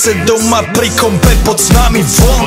zase doma pri kompe, poď s nami von.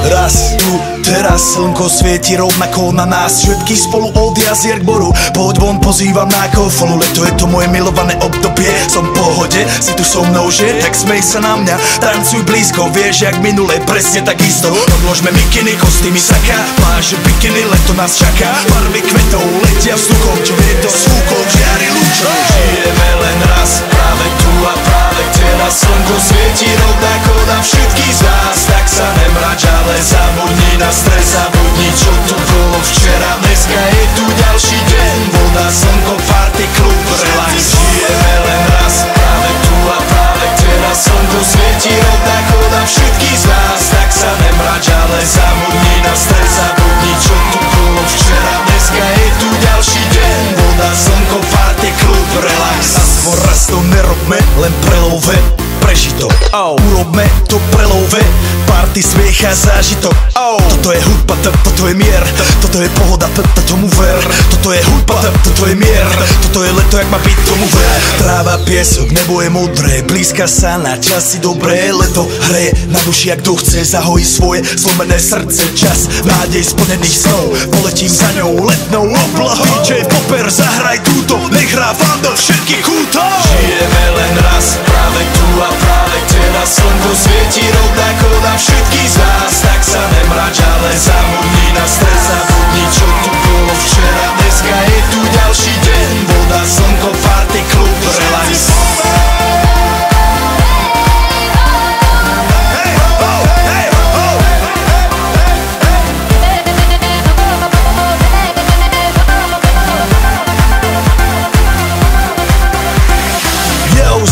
Raz tu, teraz slnko svieti rovnako na nás, všetky spolu od jazier k boru. Poď von, pozývam na kofolu, leto je to moje milované obdobie. Som v pohode, si tu so mnou, že? Tak smej sa na mňa, tancuj blízko, vieš jak minule, presne tak isto. Odložme mikiny, kostýmy, saka, pláže, bikiny, leto nás čaká. Barvy kvetov letia vzduchom, čo vie to svúkom, žiari lúčom. Žijeme len raz, práve tu a práve kde nás slnko svieti rovnako na všetkých z nás. Tak sa nemrač, ale zabudni na stres, zabudni čo tu bolo včera. Dneska je tu ďalší deň, voda, slnko, party, klub, relax. Žijeme len raz, práve tu a práve kde nás slnko svieti rovnako na všetkých z nás. Tak sa nemrač, ale zabudni na stres, zabudni čo tu bolo včera. Dneska je tu ďalší deň, voda, slnko, party, klub, relax. Aspoň raz to nerobme, len prelove prežitok. Urobme to prelove, party, smiech a zážitok. Toto je hudba, toto je mier, toto je pohoda, tomu ver. Toto je hudba, toto je mier, toto je leto, jak má byť, tomu ver. Tráva, piesok, nebo je modré, blízka sa na časy dobré. Leto hreje na duši, jak kto chce, zahojí svoje zlomené srdce. Čas nádej splnených snov, poletím za ňou letnou oblohou. DJ Popper, zahraj túto, nech hrá vám do všetkých kútov. Žijeme len raz, práve tu a práve kde nás slnko svieti rovnako na všetkých z nás. Tak sa nemrač, ale zabudni na stres, zabudni čo tu bolo včera. Dneska je tu ďalší deň, voda, slnko, party, klub, relax.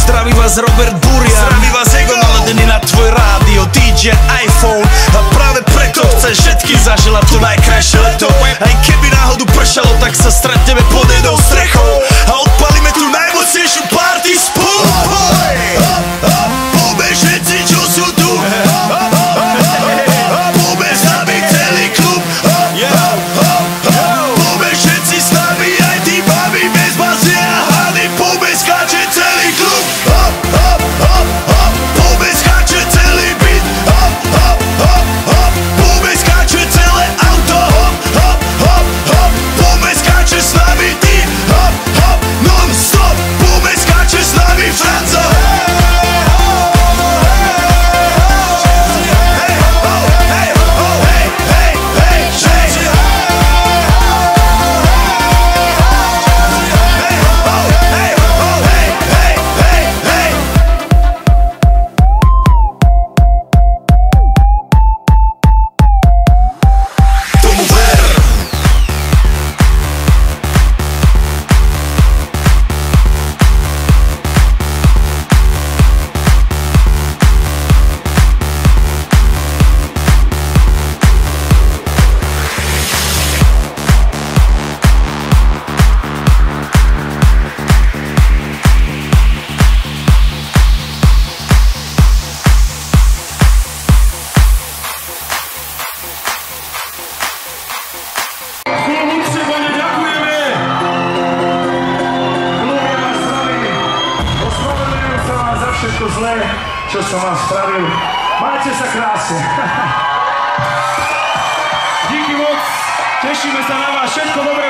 Zdraví vás Robert Burian, zdraví vás Ego, naladený na tvoj rádio, DJ iPhone. A práve preto chceš všetky zaželať to najkrajšie leto. Aj keby náhodu pršalo, tak sa stretneme pod jednou strechou a odpalíme tu najmocnejšiu party spolu. Poďme všetci, čo sú tu, poďme s nami celý klub. Poďme všetci s nami, aj tí babi bez bazy a hany. Poďme skáče celý klub. Poďme skáče celý byt. Poďme skáče celé auto. Poďme skáče s nami ty. Non stop. Poďme skáče s nami Franco. Všetko zlé, čo som vám spravil. Majte sa krásne. Díky moc, tešíme sa na vás, všetko dobré.